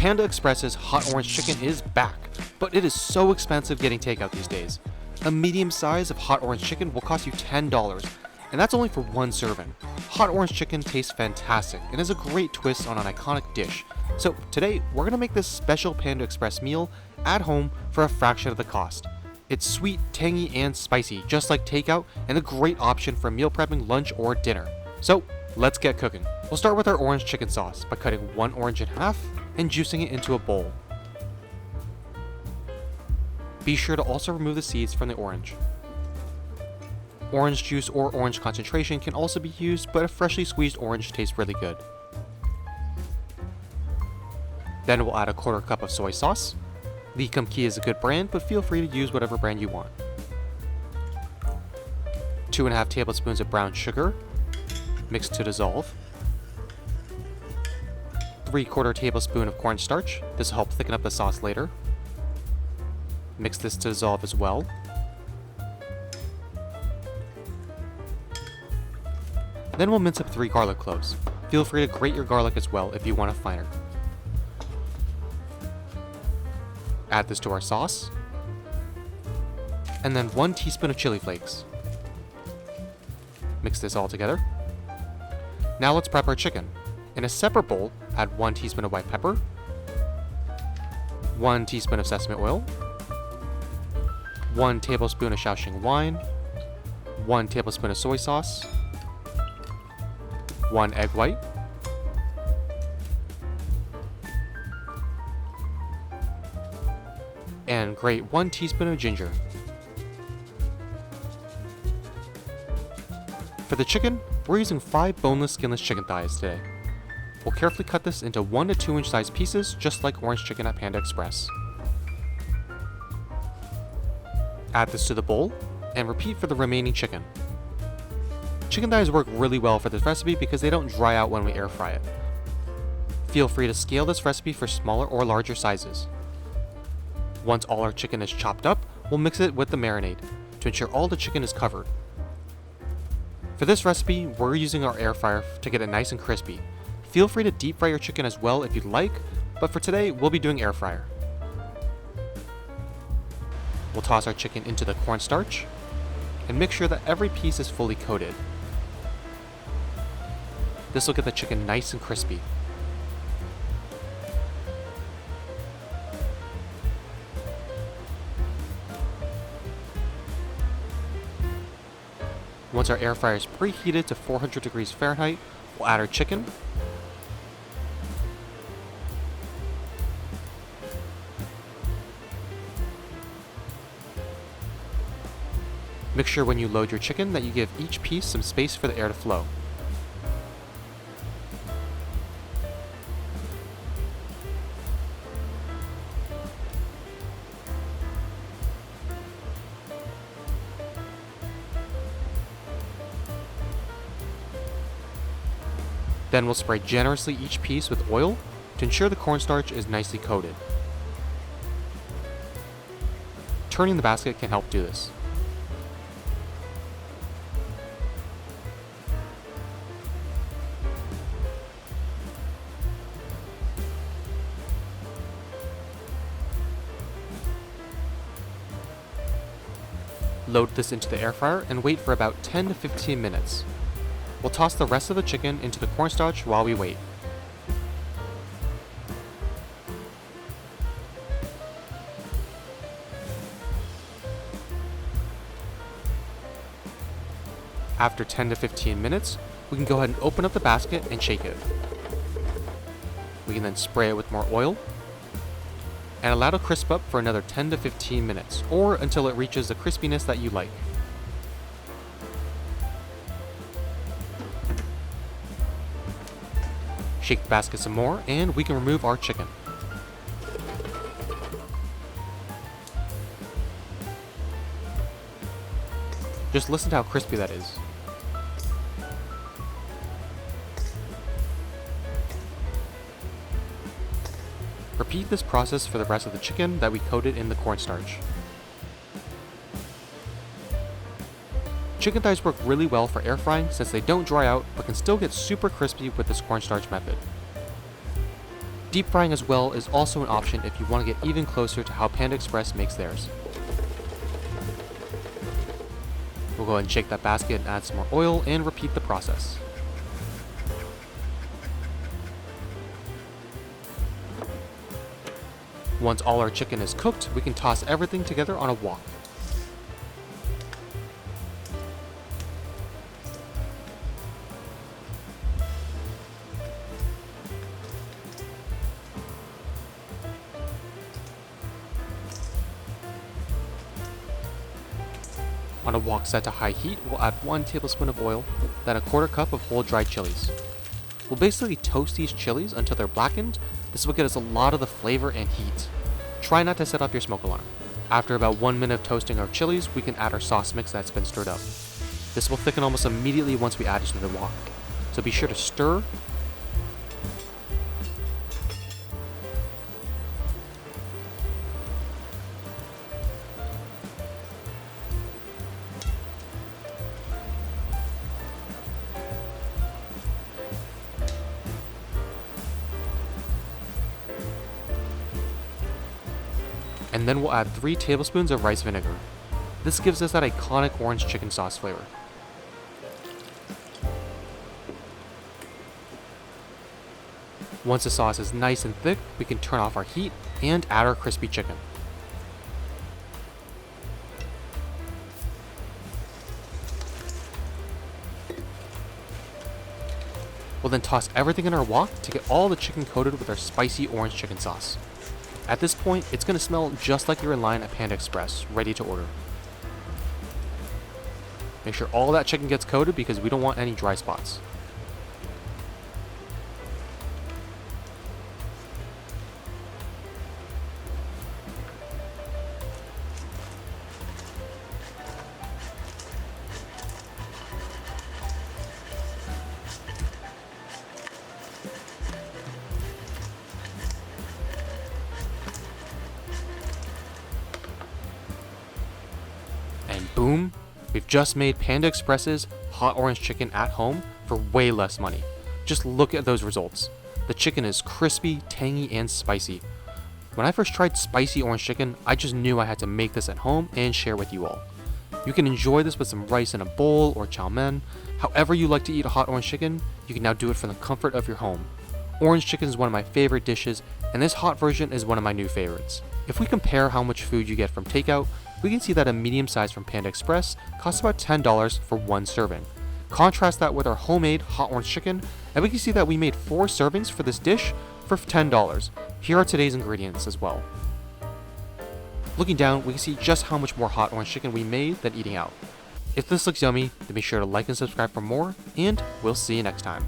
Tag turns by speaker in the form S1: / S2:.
S1: Panda Express's hot orange chicken is back, but it is so expensive getting takeout these days. A medium size of hot orange chicken will cost you $10, and that's only for one serving. Hot orange chicken tastes fantastic and is a great twist on an iconic dish. So today, we're going to make this special Panda Express meal at home for a fraction of the cost. It's sweet, tangy, and spicy, just like takeout, and a great option for meal prepping lunch or dinner. So let's get cooking. We'll start with our orange chicken sauce by cutting one orange in half and juicing it into a bowl. Be sure to also remove the seeds from the orange. Orange juice or orange concentration can also be used, but a freshly squeezed orange tastes really good. Then we'll add a quarter cup of soy sauce. The Cup is a good brand, but feel free to use whatever brand you want. 2.5 tablespoons of brown sugar, mixed to dissolve. 3/4 tablespoon of cornstarch. This will help thicken up the sauce later. Mix this to dissolve as well. Then we'll mince up 3 garlic cloves. Feel free to grate your garlic as well if you want it finer. Add this to our sauce. And then 1 teaspoon of chili flakes. Mix this all together. Now let's prep our chicken. In a separate bowl, add 1 teaspoon of white pepper, 1 teaspoon of sesame oil, 1 tablespoon of Shaoxing Wine, 1 tablespoon of soy sauce, 1 egg white, and grate 1 teaspoon of ginger. For the chicken, we're using 5 boneless skinless chicken thighs today. We'll carefully cut this into 1 to 2 inch size pieces, just like orange chicken at Panda Express. Add this to the bowl, and repeat for the remaining chicken. Chicken thighs work really well for this recipe because they don't dry out when we air fry it. Feel free to scale this recipe for smaller or larger sizes. Once all our chicken is chopped up, we'll mix it with the marinade to ensure all the chicken is covered. For this recipe, we're using our air fryer to get it nice and crispy. Feel free to deep fry your chicken as well if you'd like, but for today, we'll be doing air fryer. We'll toss our chicken into the cornstarch and make sure that every piece is fully coated. This will get the chicken nice and crispy. Once our air fryer is preheated to 400 degrees Fahrenheit, we'll add our chicken. Make sure when you load your chicken that you give each piece some space for the air to flow. Then we'll spray generously each piece with oil to ensure the cornstarch is nicely coated. Turning the basket can help do this. Load this into the air fryer and wait for about 10 to 15 minutes. We'll toss the rest of the chicken into the cornstarch while we wait. After 10 to 15 minutes, we can go ahead and open up the basket and shake it. We can then spray it with more oil and allow it to crisp up for another 10 to 15 minutes, or until it reaches the crispiness that you like. Shake the basket some more, and we can remove our chicken. Just listen to how crispy that is. Repeat this process for the rest of the chicken that we coated in the cornstarch. Chicken thighs work really well for air frying since they don't dry out but can still get super crispy with this cornstarch method. Deep frying as well is also an option if you want to get even closer to how Panda Express makes theirs. We'll go ahead and shake that basket and add some more oil and repeat the process. Once all our chicken is cooked, we can toss everything together on a wok. On a wok set to high heat, we'll add 1 tablespoon of oil, then a 1/4 cup of whole dried chilies. We'll basically toast these chilies until they're blackened. This will get us a lot of the flavor and heat. Try not to set off your smoke alarm. After about 1 minute of toasting our chilies, we can add our sauce mix that's been stirred up. This will thicken almost immediately once we add it to the wok, so be sure to stir. And then we'll add 3 tablespoons of rice vinegar. This gives us that iconic orange chicken sauce flavor. Once the sauce is nice and thick, we can turn off our heat and add our crispy chicken. We'll then toss everything in our wok to get all the chicken coated with our spicy orange chicken sauce. At this point, it's going to smell just like you're in line at Panda Express, ready to order. Make sure all that chicken gets coated because we don't want any dry spots. And boom, we've just made Panda Express's hot orange chicken at home for way less money. Just look at those results. The chicken is crispy, tangy, and spicy. When I first tried spicy orange chicken, I just knew I had to make this at home and share with you all. You can enjoy this with some rice in a bowl or chow mein. However you like to eat a hot orange chicken, you can now do it from the comfort of your home. Orange chicken is one of my favorite dishes, and this hot version is one of my new favorites. If we compare how much food you get from takeout, we can see that a medium size from Panda Express costs about $10 for 1 serving. Contrast that with our homemade hot orange chicken, and we can see that we made 4 servings for this dish for $10. Here are today's ingredients as well. Looking down, we can see just how much more hot orange chicken we made than eating out. If this looks yummy, then be sure to like and subscribe for more, and we'll see you next time.